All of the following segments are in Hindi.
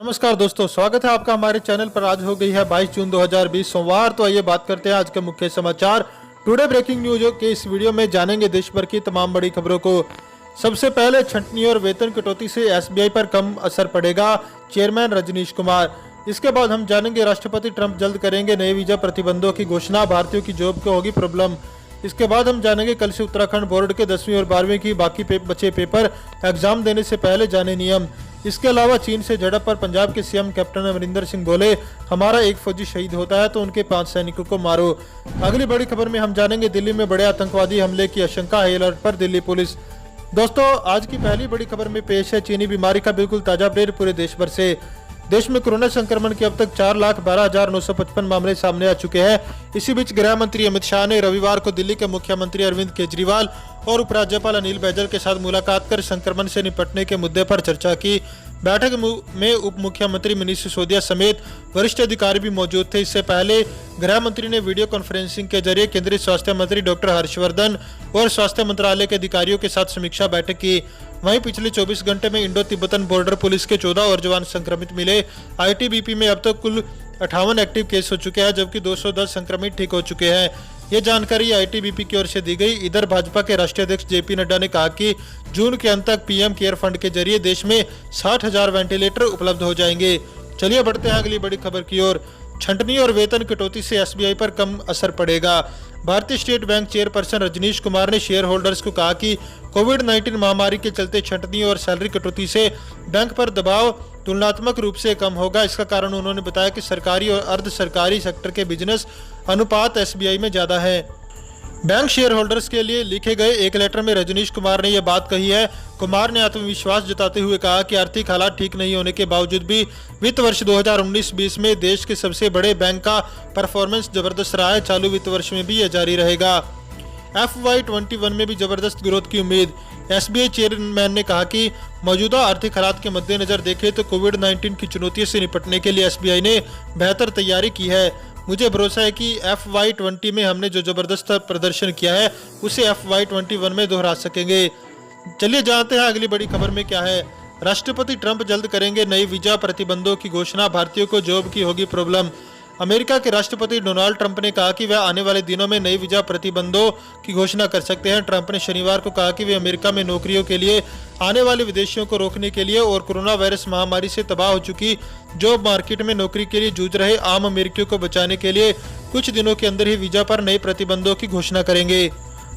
नमस्कार दोस्तों, स्वागत है आपका हमारे चैनल पर। आज हो गई है 22 जून 2020 सोमवार। तो आइए बात करते हैं आज के मुख्य समाचार। टुडे ब्रेकिंग न्यूज के इस वीडियो में जानेंगे देश भर की तमाम बड़ी खबरों को। सबसे पहले छंटनी और वेतन कटौती से एसबीआई पर कम असर पड़ेगा, चेयरमैन रजनीश कुमार। इसके बाद हम जानेंगे राष्ट्रपति ट्रंप जल्द करेंगे नए वीजा प्रतिबंधों की घोषणा, भारतीयों की जॉब को होगी प्रॉब्लम। इसके बाद हम जानेंगे कल से उत्तराखंड बोर्ड के 10वीं और 12वीं की बाकी बचे पेपर एग्जाम देने से पहले जाने नियम। इसके अलावा चीन से झड़प पर पंजाब के सीएम कैप्टन अमरिंदर सिंह बोले, हमारा एक फौजी शहीद होता है तो उनके 5 सैनिकों को मारो। अगली बड़ी खबर में हम जानेंगे दिल्ली में बड़े आतंकवादी हमले की आशंका, हाई अलर्ट पर दिल्ली पुलिस। दोस्तों, आज की पहली बड़ी खबर में पेश है चीनी बीमारी का बिल्कुल ताजा अपडेट पूरे देश भर से। देश में कोरोना संक्रमण के अब तक 4,12,955 मामले सामने आ चुके हैं। इसी बीच गृह मंत्री अमित शाह ने रविवार को दिल्ली के मुख्यमंत्री अरविंद केजरीवाल और उपराज्यपाल अनिल बैजल के साथ मुलाकात कर संक्रमण से निपटने के मुद्दे पर चर्चा की। बैठक में उप मुख्यमंत्री मनीष सिसोदिया समेत वरिष्ठ अधिकारी भी मौजूद थे। इससे पहले गृह मंत्री ने वीडियो कॉन्फ्रेंसिंग के जरिए केंद्रीय स्वास्थ्य मंत्री डॉक्टर हर्षवर्धन और स्वास्थ्य मंत्रालय के अधिकारियों के साथ समीक्षा बैठक की। वहीं पिछले 24 घंटे में इंडो तिब्बतन बॉर्डर पुलिस के 14 और जवान संक्रमित मिले। आईटीबीपी में अब तक कुल 58 एक्टिव केस हो चुके हैं, जबकि 210 संक्रमित ठीक हो चुके हैं। ये जानकारी आईटीबीपी की ओर से दी गई। इधर भाजपा के राष्ट्रीय अध्यक्ष जेपी नड्डा ने कहा कि जून के अंत तक पीएम केयर फंड के जरिए देश में 60,000 वेंटिलेटर उपलब्ध हो जाएंगे। चलिए बढ़ते हैं अगली बड़ी खबर की ओर। छंटनी और वेतन कटौती से एसबीआई पर कम असर पड़ेगा। भारतीय state bank chairperson Rajnish Kumar ने शेयर होल्डर्स को कहा कि कोविड-19 महामारी के चलते छंटनी और सैलरी कटौती से बैंक पर दबाव तुलनात्मक रूप से कम होगा। इसका कारण उन्होंने बताया कि सरकारी और अर्ध सरकारी सेक्टर के बिजनेस अनुपात एसबीआई में ज्यादा है। बैंक शेयर होल्डर्स के लिए लिखे गए एक लेटर में रजनीश कुमार ने यह बात कही है। कुमार ने आत्मविश्वास जताते हुए कहा कि आर्थिक हालात ठीक नहीं होने के बावजूद भी वित्त वर्ष 2019-20 में देश के सबसे बड़े बैंक का परफॉर्मेंस जबरदस्त रहा है। चालू वित्त वर्ष में भी यह जारी रहेगा। FY21 में भी जबरदस्त ग्रोथ की उम्मीद। एसबीआई चेयरमैन ने कहा कि मौजूदा आर्थिक हालात के मद्देनजर देखें तो कोविड-19 की चुनौतियों से निपटने के लिए एसबीआई ने बेहतर तैयारी की है। मुझे भरोसा है कि FY20 में हमने जो जबरदस्त प्रदर्शन किया है उसे FY21 में दोहरा सकेंगे। चलिए जानते हैं अगली बड़ी खबर में क्या है। राष्ट्रपति ट्रंप जल्द करेंगे नई वीजा प्रतिबंधों की घोषणा, भारतीयों को जॉब की होगी प्रॉब्लम। अमेरिका के राष्ट्रपति डोनाल्ड ट्रंप ने कहा कि वह आने वाले दिनों में नई वीजा प्रतिबंधों की घोषणा कर सकते हैं। ट्रंप ने शनिवार को कहा कि वे अमेरिका में नौकरियों के लिए आने वाले विदेशियों को रोकने के लिए और कोरोना वायरस महामारी से तबाह हो चुकी जॉब मार्केट में नौकरी के लिए जूझ रहे आम अमेरिकियों को बचाने के लिए कुछ दिनों के अंदर ही वीजा पर नए प्रतिबंधों की घोषणा करेंगे।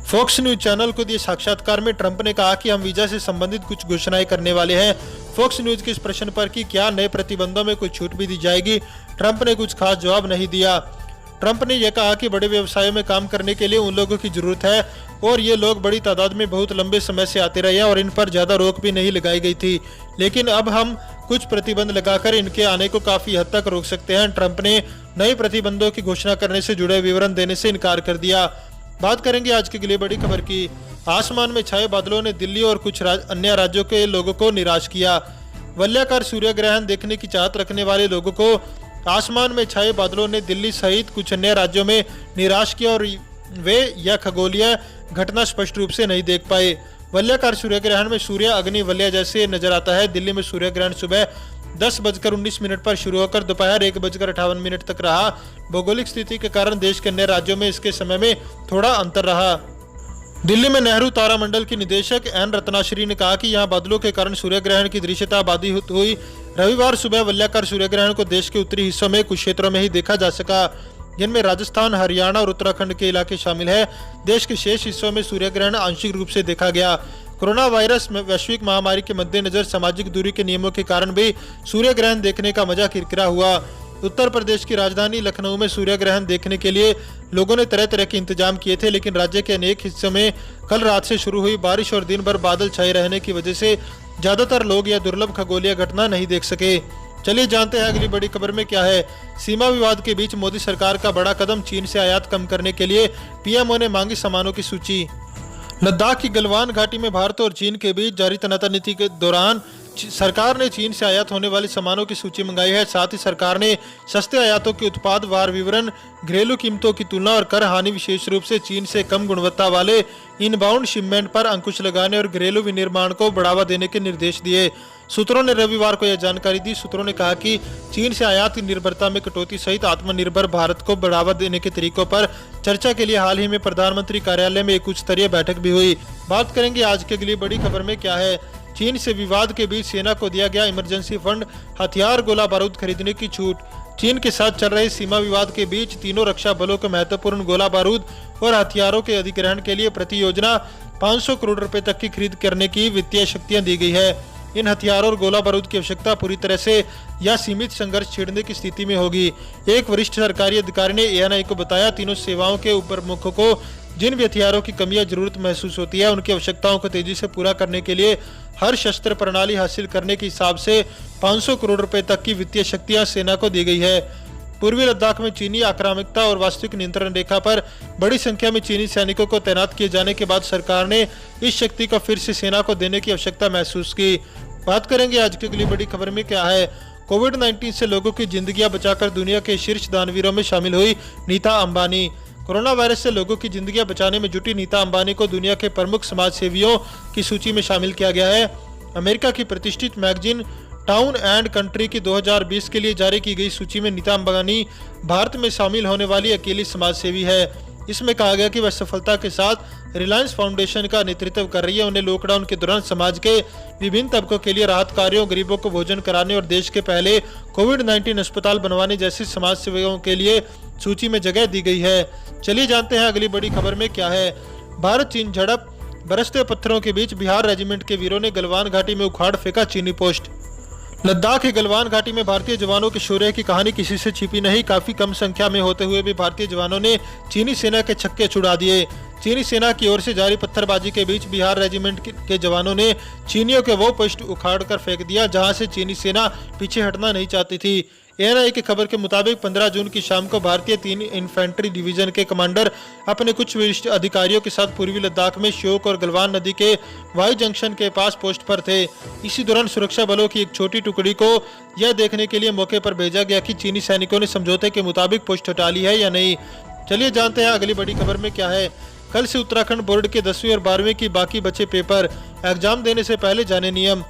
फॉक्स न्यूज चैनल को दिए साक्षात्कार में ट्रंप ने कहा कि हम वीजा से संबंधित कुछ घोषणाएं करने वाले हैं। फॉक्स न्यूज के इस प्रश्न पर कि क्या नए प्रतिबंधों में कोई छूट भी दी जाएगी, ट्रंप ने कुछ खास जवाब नहीं दिया। ट्रंप ने यह कहा कि बड़े व्यवसायों में काम करने के लिए उन लोगों की जरूरत है और ये लोग बड़ी तादाद में बहुत लंबे समय से आते रहे और इन पर ज्यादा रोक भी नहीं लगाई गई थी, लेकिन अब हम कुछ प्रतिबंध लगाकर इनके आने को काफी हद तक रोक सकते हैं। ट्रंप ने नए प्रतिबंधों की घोषणा करने से जुड़े विवरण देने से इनकार कर दिया। बात करेंगे आज की अगली बड़ी खबर की। आसमान में छाए बादलों ने दिल्ली और कुछ अन्य राज्यों के लोगों को निराश किया। वलयाकार सूर्य ग्रहण देखने की चाहत रखने वाले लोगों को आसमान में छाए बादलों ने दिल्ली सहित कुछ अन्य राज्यों में निराश किया और वे यह खगोलीय घटना स्पष्ट रूप से नहीं देख पाए। वलयाकार सूर्य ग्रहण में सूर्य अग्नि वलय जैसे नजर आता है। दिल्ली में सूर्य ग्रहण सुबह 10:19 पर शुरू होकर दोपहर 1:58 तक रहा। भौगोलिक स्थिति के कारण देश के अन्य राज्यों में इसके समय में थोड़ा अंतर रहा। दिल्ली में नेहरू तारामंडल की निदेशक एन रत्नाश्री ने कहा कि यहां बादलों के कारण सूर्य ग्रहण की दृश्यता बाधित हुई। रविवार सुबह वलयाकार सूर्य ग्रहण को देश के उत्तरी हिस्सों में कुछ क्षेत्रों में ही देखा जा सका, जिनमें राजस्थान, हरियाणा और उत्तराखंड के इलाके शामिल है। देश के शेष हिस्सों में सूर्य ग्रहण आंशिक रूप से देखा गया। कोरोना वायरस में वैश्विक महामारी के मद्देनजर सामाजिक दूरी के नियमों के कारण भी सूर्य ग्रहण देखने का मजा किरकिरा हुआ। उत्तर प्रदेश की राजधानी लखनऊ में सूर्य ग्रहण देखने के लिए लोगों ने तरह तरह के इंतजाम किए थे, लेकिन राज्य के अनेक हिस्सों में कल रात से शुरू हुई बारिश और दिन भर बादल छाए रहने की वजह से ज्यादातर लोग यह दुर्लभ खगोलीय घटना नहीं देख सके। चलिए जानते हैं अगली बड़ी खबर में क्या है। सीमा विवाद के बीच मोदी सरकार का बड़ा कदम, चीन से आयात कम करने के लिए पीएमओ ने मांगी सामानों की सूची। लद्दाख की गलवान घाटी में भारत और चीन के बीच जारी तनातनी नीति के दौरान सरकार ने चीन से आयात होने वाली सामानों की सूची मंगाई है। साथ ही सरकार ने सस्ते आयातों के उत्पाद वार विवरण, घरेलू कीमतों की तुलना और कर हानि, विशेष रूप से चीन से कम गुणवत्ता वाले इनबाउंड शिपमेंट पर अंकुश लगाने और घरेलू विनिर्माण को बढ़ावा देने के निर्देश दिए। सूत्रों ने रविवार को यह जानकारी दी। सूत्रों ने कहा कि चीन से आयात निर्भरता में कटौती सहित आत्मनिर्भर भारत को बढ़ावा देने के तरीकों पर चर्चा के लिए हाल ही में प्रधानमंत्री कार्यालय में एक उच्च स्तरीय बैठक भी हुई। बात करेंगे आज की अगली बड़ी खबर में क्या है। चीन से विवाद के बीच सेना को दिया गया इमरजेंसी फंड, हथियार गोला बारूद खरीदने की छूट। चीन के साथ चल रहे सीमा विवाद के बीच तीनों रक्षा बलों को महत्वपूर्ण गोला बारूद और हथियारों के अधिग्रहण के लिए प्रति योजना 500 करोड़ रुपए तक की खरीद करने की वित्तीय शक्तियां दी गई है। इन हथियारों और गोला बारूद की आवश्यकता पूरी तरह से या सीमित संघर्ष छेड़ने की स्थिति में होगी। एक वरिष्ठ सरकारी अधिकारी ने ANI को बताया, तीनों सेवाओं के प्रमुखों को जिन भी हथियारों की कमी या जरूरत महसूस होती है, उनकी आवश्यकताओं को तेजी से पूरा करने के लिए हर शस्त्र प्रणाली हासिल करने के हिसाब से 500 करोड़ रुपए तक की वित्तीय शक्तियां सेना को दी गई है। पूर्वी लद्दाख में चीनी आक्रामकता और वास्तविक नियंत्रण रेखा पर बड़ी संख्या में चीनी सैनिकों को तैनात किए जाने के बाद सरकार ने इस शक्ति को फिर से सेना को देने की आवश्यकता महसूस की। बात करेंगे आज की अगली बड़ी खबर में क्या है। कोविड-19 से लोगों की जिंदगियां बचाकर दुनिया के शीर्ष दानवीरों में शामिल हुई नीता अंबानी। कोरोना वायरस से लोगों की जिंदगियां बचाने में जुटी नीता अंबानी को दुनिया के प्रमुख समाज सेवियों की सूची में शामिल किया गया है। अमेरिका की प्रतिष्ठित मैगजीन टाउन एंड कंट्री की 2020 के लिए जारी की गई सूची में नीता अंबानी भारत में शामिल होने वाली अकेली समाज सेवी है। इसमें कहा गया कि वह सफलता के साथ रिलायंस फाउंडेशन का नेतृत्व कर रही है। उन्हें लॉकडाउन के दौरान समाज के विभिन्न तबकों के लिए राहत कार्यों, गरीबों को भोजन कराने और देश के पहले कोविड-19 अस्पताल बनवाने जैसी समाज सेवाओं के लिए सूची में जगह दी गई है। चलिए जानते हैं अगली बड़ी खबर में क्या है। भारत चीन झड़प, बरसते पत्थरों के बीच बिहार रेजिमेंट के वीरों ने गलवान घाटी में उखाड़ फेंका चीनी पोस्ट। लद्दाख के गलवान घाटी में भारतीय जवानों के शौर्य की कहानी किसी से छिपी नहीं। काफी कम संख्या में होते हुए भी भारतीय जवानों ने चीनी सेना के छक्के छुड़ा दिए। चीनी सेना की ओर से जारी पत्थरबाजी के बीच बिहार रेजिमेंट के जवानों ने चीनियों के वो पोस्ट उखाड़ कर फेंक दिया जहां से चीनी सेना पीछे हटना नहीं चाहती थी। ANI की खबर के मुताबिक 15 जून की शाम को भारतीय 3 इन्फेंट्री डिवीजन के कमांडर अपने कुछ वरिष्ठ अधिकारियों के साथ पूर्वी लद्दाख में श्योक और गलवान नदी के वाई जंक्शन के पास पोस्ट पर थे। इसी दौरान सुरक्षा बलों की एक छोटी टुकड़ी को यह देखने के लिए मौके पर भेजा गया कि चीनी सैनिकों ने समझौते के मुताबिक पोस्ट हटा ली है या नहीं। चलिए जानते हैं अगली बड़ी खबर में क्या है। कल से उत्तराखंड बोर्ड के 10वीं और 12वीं की बाकी बचे पेपर, एग्जाम देने से पहले जाने नियम।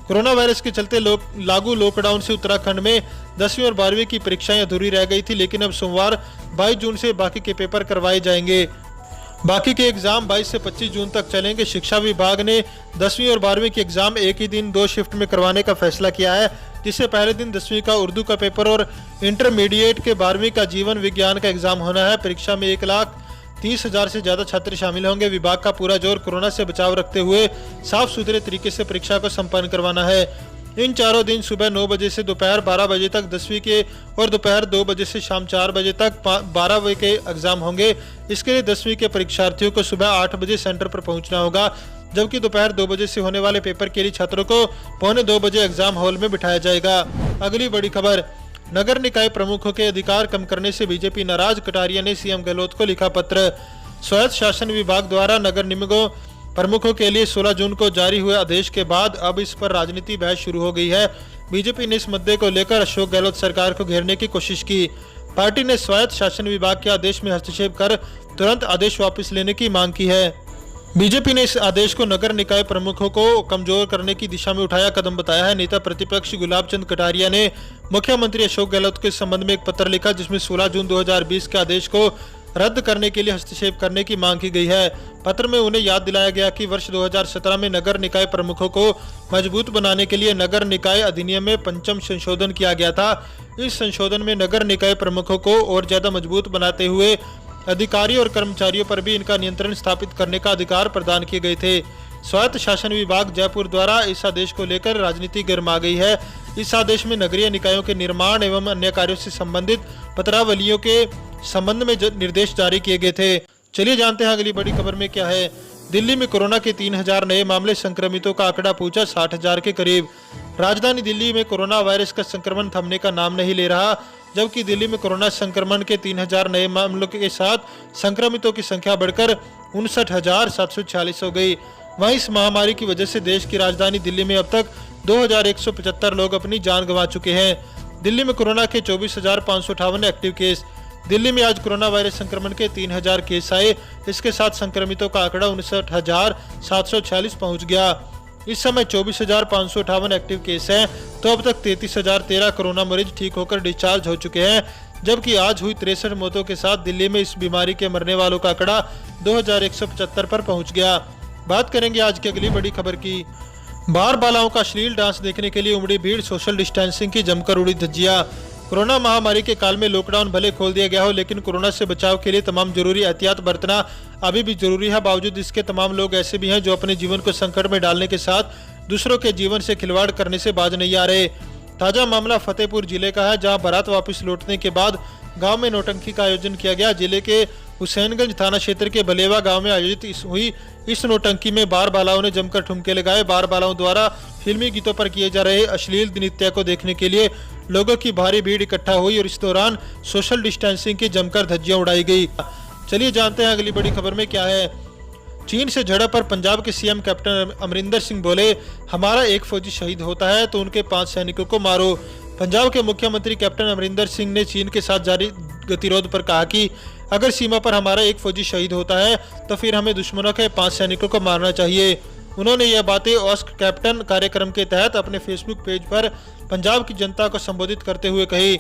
कोरोना वायरस के चलते लागू लॉकडाउन से उत्तराखंड में 10वीं और 12वीं की परीक्षाएं अधूरी रह गई थी, लेकिन अब सोमवार 22 जून से बाकी के पेपर करवाए जाएंगे। बाकी के एग्जाम 22 से 25 जून तक चलेंगे। शिक्षा विभाग ने 10वीं और 12वीं के एग्जाम एक ही दिन 2 शिफ्ट में करवाने का फैसला किया है, जिससे पहले दिन 10वीं का उर्दू का पेपर और इंटरमीडिएट के 12वीं का जीवन विज्ञान का एग्जाम होना है। परीक्षा में 1,30,000 से ज्यादा छात्र शामिल होंगे। विभाग का पूरा जोर कोरोना से बचाव रखते हुए साफ सुथरे तरीके से परीक्षा को संपन्न करवाना है। इन चारों दिन सुबह 9 बजे से दोपहर 12 बजे तक 10वीं के और दोपहर 2 बजे से शाम 4 बजे तक 12 बजे के एग्जाम होंगे। इसके लिए 10वीं के परीक्षार्थियों को सुबह 8 बजे सेंटर पर पहुंचना होगा, जबकि दोपहर 2 बजे से होने वाले पेपर के लिए छात्रों को पौने 2 बजे एग्जाम हॉल में बिठाया जाएगा। अगली बड़ी खबर, नगर निकाय प्रमुखों के अधिकार कम करने से बीजेपी नाराज, कटारिया ने सीएम गहलोत को लिखा पत्र। स्वायत्त शासन विभाग द्वारा नगर निगमों प्रमुखों के लिए 16 जून को जारी हुए आदेश के बाद अब इस पर राजनीति बहस शुरू हो गई है। बीजेपी ने इस मुद्दे को लेकर अशोक गहलोत सरकार को घेरने की कोशिश की। पार्टी ने स्वायत्त शासन विभाग के आदेश में हस्तक्षेप कर तुरंत आदेश वापस लेने की मांग की है। बीजेपी ने इस आदेश को नगर निकाय प्रमुखों को कमजोर करने की दिशा में उठाया कदम बताया है। नेता प्रतिपक्ष गुलाब चंद कटारिया ने मुख्यमंत्री अशोक गहलोत के संबंध में एक पत्र लिखा, जिसमें 16 जून 2020 के आदेश को रद्द करने के लिए हस्तक्षेप करने की मांग की गई है। पत्र में उन्हें याद दिलाया गया कि वर्ष 2017 में नगर निकाय प्रमुखों को मजबूत बनाने के लिए नगर निकाय अधिनियम में 5वां संशोधन किया गया था। इस संशोधन में नगर निकाय प्रमुखों को और ज्यादा मजबूत बनाते हुए अधिकारियों और कर्मचारियों पर भी इनका नियंत्रण स्थापित करने का अधिकार प्रदान किए गए थे। स्वायत्त शासन विभाग जयपुर द्वारा इस आदेश को लेकर राजनीति गर्मा गई है। इस आदेश में नगरीय निकायों के निर्माण एवं अन्य कार्यों से संबंधित पत्रावलियों के संबंध में निर्देश जारी किए गए थे। चलिए जानते हैं अगली बड़ी खबर में क्या है। दिल्ली में कोरोना के 3,000 नए मामले, संक्रमितों का आंकड़ा पहुंचा 60,000 के करीब। राजधानी दिल्ली में कोरोना वायरस का संक्रमण थमने का नाम नहीं ले रहा, जबकि दिल्ली में कोरोना संक्रमण के 3,000 नए मामलों के साथ संक्रमितों की संख्या बढ़कर 59,746 हो गई। वहीं इस महामारी की वजह से देश की राजधानी दिल्ली में अब तक 2,175 लोग अपनी जान गंवा चुके हैं। दिल्ली में कोरोना के 24,558 एक्टिव केस। दिल्ली में आज कोरोना वायरस संक्रमण के 3,000 केस आए। इसके साथ संक्रमितों का आंकड़ा 59,746 पहुंच गया। इस समय 24,558 एक्टिव केस हैं, तो अब तक 33,013 कोरोना मरीज ठीक होकर डिस्चार्ज हो चुके हैं, जबकि आज हुई 63 मौतों के साथ दिल्ली में इस बीमारी के मरने वालों का आंकड़ा 2,175 पर पहुंच गया। बात करेंगे आज की अगली बड़ी खबर की। बार बालाओं का अश्लील डांस देखने के लिए उमड़ी भीड़, सोशल डिस्टेंसिंग की जमकर उड़ी धज्जियां। कोरोना महामारी के काल में लॉकडाउन भले खोल दिया गया हो, लेकिन कोरोना से बचाव के लिए तमाम जरूरी एहतियात बरतना अभी भी जरूरी है। बावजूद इसके तमाम लोग ऐसे भी हैं जो अपने जीवन को संकट में डालने के साथ दूसरों के जीवन से खिलवाड़ करने से बाज नहीं आ रहे। ताजा मामला फतेहपुर जिले का है, जहां बारात वापस लौटने के बाद गांव में नौटंकी का आयोजन किया गया। जिले के हुसैनगंज थाना क्षेत्र के बलेवा गांव में आयोजित हुई इस नौटंकी में बार बालाओं ने जमकर ठुमके लगाए। बार बालाओं द्वारा फिल्मी गीतों पर किए जा रहे अश्लील नृत्य को देखने के लिए लोगों की भारी भीड़ इकट्ठा हुई और इस दौरान सोशल डिस्टेंसिंग की जमकर धज्जियां उड़ाई गई। चलिए जानते हैं अगली बड़ी खबर में क्या है। चीन से झड़प पर पंजाब के सीएम कैप्टन अमरिंदर सिंह बोले, हमारा एक फौजी शहीद होता है तो उनके 5 सैनिकों को मारो। पंजाब के मुख्यमंत्री कैप्टन अमरिंदर सिंह ने चीन के साथ जारी गतिरोध पर कहा कि अगर सीमा पर हमारा एक फौजी शहीद होता है तो फिर हमें दुश्मनों के 5 सैनिकों को मारना चाहिए। उन्होंने यह बातें आस्क कैप्टन कार्यक्रम के तहत अपने फेसबुक पेज पर पंजाब की जनता को संबोधित करते हुए कही।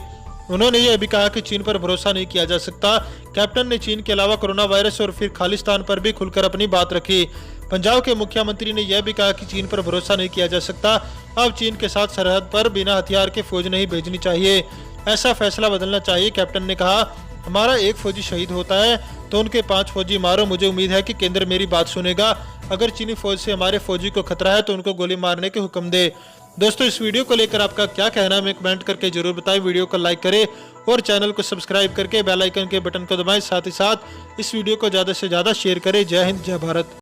उन्होंने यह भी कहा कि चीन पर भरोसा नहीं किया जा सकता। कैप्टन ने चीन के अलावा कोरोना वायरस और फिर खालिस्तान पर भी खुलकर अपनी बात रखी। पंजाब के मुख्यमंत्री ने यह भी कहा कि चीन पर भरोसा नहीं किया जा सकता। अब चीन के साथ सरहद पर बिना हथियार के फौज नहीं भेजनी चाहिए, ऐसा फैसला बदलना चाहिए। कैप्टन ने कहा, हमारा एक फौजी शहीद होता है तो उनके 5 फौजी मारो। मुझे उम्मीद है कि केंद्र मेरी बात सुनेगा। अगर चीनी फौज से हमारे फौजी को खतरा है तो उनको गोली मारने के हुक्म दे। दोस्तों, इस वीडियो को लेकर आपका क्या कहना है, हमें कमेंट करके जरूर बताएं। वीडियो को लाइक करें और चैनल को सब्सक्राइब करके बेल आइकन के बटन को दबाएं। साथ ही साथ इस वीडियो को ज़्यादा से ज़्यादा शेयर करें। जय हिंद, जय भारत।